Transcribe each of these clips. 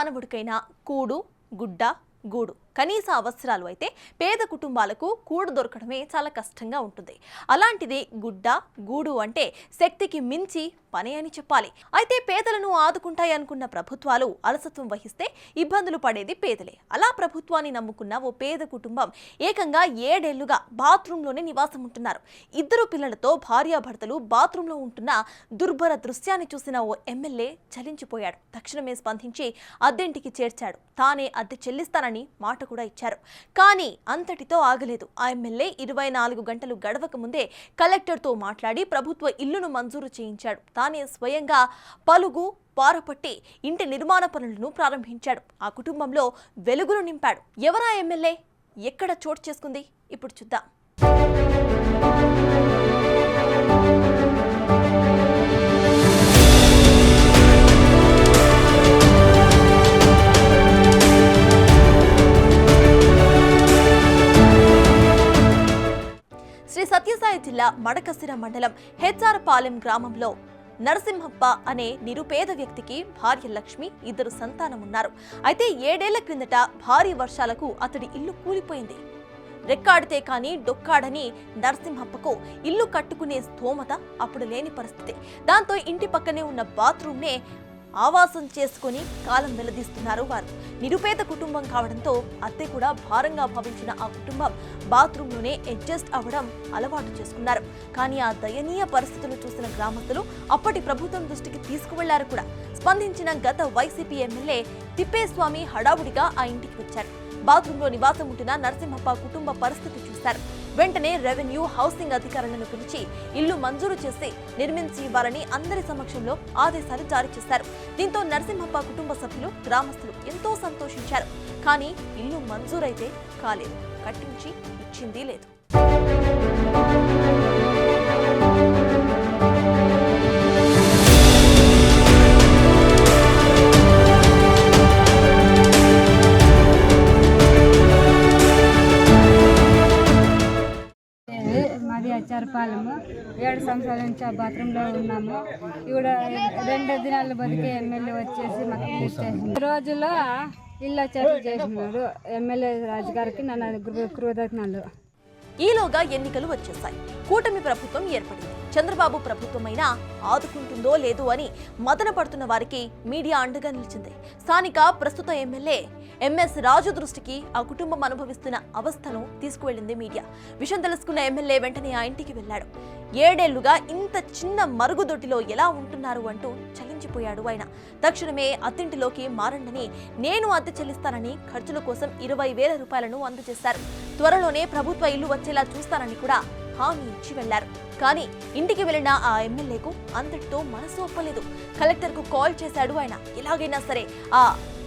మానవుడికైనా కూడు, గుడ్డ, గూడు కనీస అవసరాలు అయితే పేద కుటుంబాలకు కూడు దొరకడమే చాలా కష్టంగా ఉంటుంది. అలాంటిది గుడ్డ, గూడు అంటే శక్తికి మించి పని అని చెప్పాలి. అయితే పేదలను ఆదుకుంటాయి అనుకున్న ప్రభుత్వాలు అలసత్వం వహిస్తే ఇబ్బందులు పడేది పేదలే. అలా ప్రభుత్వాన్ని నమ్ముకున్న ఓ పేద కుటుంబం ఏకంగా 7 ఏళ్లుగా బాత్రూంలోనే నివాసం ఉంటున్నారు. 2 పిల్లలతో భార్యాభర్తలు బాత్రూంలో ఉంటున్న దుర్భర దృశ్యాన్ని చూసిన ఓ ఎమ్మెల్యే చలించిపోయాడు. తక్షణమే స్పందించి అద్దెంటికి చేర్చాడు. తానే అద్దె చెల్లిస్తానని మాట కూడా ఇచ్చారు. కానీ అంతటితో ఆగలేదు. ఆ ఎమ్మెల్యే 24 గంటలు గడవక ముందే కలెక్టర్తో మాట్లాడి ప్రభుత్వ ఇల్లును మంజూరు చేయించాడు. తానే స్వయంగా పలుగు పారపట్టి ఇంటి నిర్మాణ పనులను ప్రారంభించాడు. ఆ కుటుంబంలో వెలుగులు నింపాడు. ఎవరా ఎమ్మెల్యే? ఎక్కడ చోటు చేసుకుంది? ఇప్పుడు చూద్దాం. శ్రీ సత్యసాయి జిల్లా మడకసిర మండలం హెచ్ఆర్పాలెం గ్రామంలో నరసింహప్ప అనే నిరుపేద వ్యక్తికి భార్య లక్ష్మి, 2 సంతానం ఉన్నారు. అయితే 7 ఏళ్ల క్రిందట భారీ వర్షాలకు అతడి ఇల్లు కూలిపోయింది. రెక్కాడితే కానీ డొక్కాడని నరసింహప్పకు ఇల్లు కట్టుకునే స్తోమత అప్పుడు లేని పరిస్థితి. దాంతో ఇంటి పక్కనే ఉన్న బాత్రూమ్నే ఆవాసం చేసుకుని కాలం వెల్లదీస్తున్నారు వారు. నిరుపేద కుటుంబం కావడంతో అద్దె కూడా భారంగా భావించిన ఆ కుటుంబం బాత్రూంలోనే అడ్జస్ట్ అవ్వడం అలవాటు చేసుకున్నారు. కానీ ఆ దయనీయ పరిస్థితులు చూసిన గ్రామస్తులు అప్పటి ప్రభుత్వం దృష్టికి తీసుకువెళ్లారు కూడా. స్పందించిన గత వైసీపీ ఎమ్మెల్యే తిప్పేస్వామి హడావుడిగా ఆ ఇంటికి వచ్చారు. బాత్రూంలో నివాసం ఉంటున్న నరసింహప్ప కుటుంబ పరిస్థితి చూశారు. వెంటనే రెవెన్యూ, హౌసింగ్ అధికారులను పిలిచి ఇల్లు మంజూరు చేసి నిర్మించి ఇవ్వాలని అందరి సమక్షంలో ఆదేశాలు జారీ చేశారు. దీంతో నరసింహప్ప కుటుంబ సభ్యులు, గ్రామస్తులు ఎంతో సంతోషించారు. కానీ ఇల్లు మంజూరైతే కాలేదు, కట్టించి ఇచ్చింది లేదు. మాది హెచ్ఆర్పాలెము. 7 సంవత్సరాల నుంచి ఆ బాత్రూంలో ఉన్నాము. ఇప్పుడు 2 దినాలు బతికే ఎమ్మెల్యే వచ్చేసి మాకు ఇచ్చేసింది. ఈ రోజుల్లో ఇల్లు వచ్చేట్లు చేసినాడు ఎమ్మెల్యే రాజు గారికి నన్ను కృతజ్ఞతలు. ఈలోగా ఎన్నికలు వచ్చేశాయి. కూటమి ప్రభుత్వం ఏర్పడింది. చంద్రబాబు ప్రభుత్వమైనా ఆదుకుంటుందో లేదో అని మదన పడుతున్న వారికి మీడియా అండగా నిలిచింది. స్థానిక ప్రస్తుత ఎమ్మెల్యే ఎంఎస్ రాజు దృష్టికి ఆ కుటుంబం అనుభవిస్తున్న అవస్థను తీసుకువెళ్లింది మీడియా. విషయం తెలుసుకున్న ఎమ్మెల్యే వెంటనే ఆ ఇంటికి వెళ్లాడు. 7 ఏళ్లుగా ఇంత చిన్న మరుగుదొడ్డిలో ఎలా ఉంటున్నారు అంటూ చలించిపోయాడు ఆయన. తక్షణమే అత్తింటిలోకి మారండని, నేను అద్దె చెల్లిస్తానని ఖర్చుల కోసం 20,000 రూపాయలను అందజేశారు. త్వరలోనే ప్రభుత్వ ఇల్లు వచ్చేలా చూస్తానని కూడా హామీ ఇచ్చి వెళ్లారు. కానీ ఇంటికి వెళ్లిన ఆ ఎమ్మెల్యేకు అంతటితో మనసు ఒప్పలేదు. కలెక్టర్కు కాల్ చేశాడు ఆయన. ఎలాగైనా సరే ఆ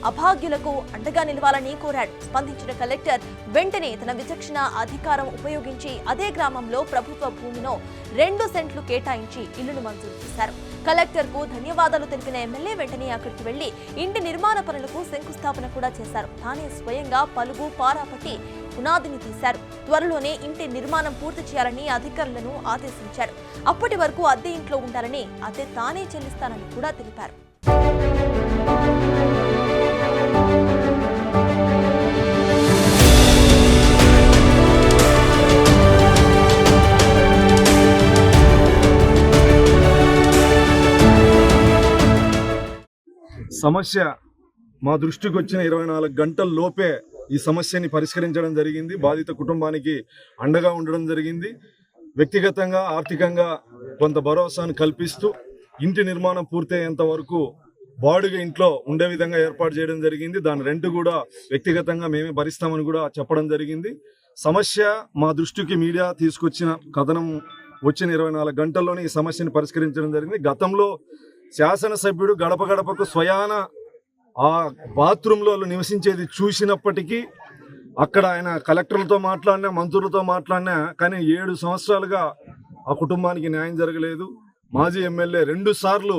అభాగ్యులకు అండగా నిలవాలని కోరాడు. స్పందించిన కలెక్టర్ వెంటనే తన విచక్షణ అధికారం ఉపయోగించి అదే గ్రామంలో ప్రభుత్వ భూమిలో 2 సెంట్లు కేటాయించి ఇల్లును మంజూరు చేశారు. కలెక్టర్కు ధన్యవాదాలు తెలిపిన ఎమ్మెల్యే వెంటనే అక్కడికి వెళ్లి ఇంటి నిర్మాణ పనులకు శంకుస్థాపన కూడా చేశారు. తానే స్వయంగా పలుగు పారాపట్టి పునాదిని తీశారు. త్వరలోనే ఇంటి నిర్మాణం పూర్తి చేయాలని అధికారులను ఆదేశించారు. అప్పటి వరకు అద్దె ఇంట్లో ఉండాలని, అద్దె తానే చెల్లిస్తానని కూడా తెలిపారు. సమస్య మా దృష్టికి వచ్చిన 24 గంటల లోపే ఈ సమస్యని పరిష్కరించడం జరిగింది. బాధిత కుటుంబానికి అండగా ఉండడం జరిగింది. వ్యక్తిగతంగా, ఆర్థికంగా కొంత భరోసాను కల్పిస్తూ ఇంటి నిర్మాణం పూర్తయ్యేంత వరకు బాడుగ ఇంట్లో ఉండే విధంగా ఏర్పాటు చేయడం జరిగింది. దాని రెంట్ కూడా వ్యక్తిగతంగా మేమే భరిస్తామని కూడా చెప్పడం జరిగింది. సమస్య మా దృష్టికి మీడియా తీసుకొచ్చిన కథనం వచ్చిన 24 గంటల్లోనే ఈ సమస్యను పరిష్కరించడం జరిగింది. గతంలో శాసనసభ్యుడు గడప గడపకు స్వయాన ఆ బాత్రూంలో నివసించేది చూసినప్పటికీ అక్కడ ఆయన కలెక్టర్లతో మాట్లాడినా, మంత్రులతో మాట్లాడినా కానీ 7 సంవత్సరాలుగా ఆ కుటుంబానికి న్యాయం జరగలేదు. మాజీ ఎమ్మెల్యే 2 సార్లు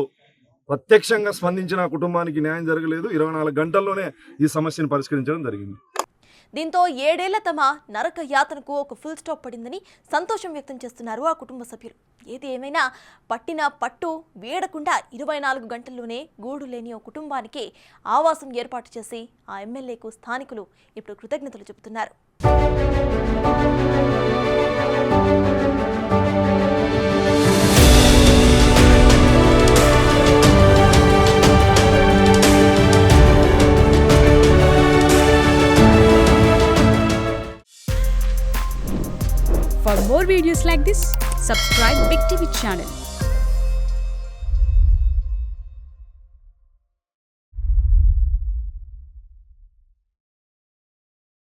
ప్రత్యక్షంగా స్పందించిన ఆ కుటుంబానికి న్యాయం జరగలేదు. 24 గంటల్లోనే ఈ సమస్యను పరిష్కరించడం జరిగింది. దీంతో 7 ఏళ్ల తమ నరక యాతనకు ఒక ఫుల్ స్టాప్ పడిందని సంతోషం వ్యక్తం చేస్తున్నారు ఆ కుటుంబ సభ్యులు. ఏది ఏమైనా పట్టిన పట్టు వీడకుండా 24 గంటల్లోనే గూడు లేని ఓ కుటుంబానికి ఆవాసం ఏర్పాటు చేసి ఆ ఎమ్మెల్యేకు స్థానికులు ఇప్పుడు కృతజ్ఞతలు చెబుతున్నారు. For more videos like this, subscribe Big TV channel.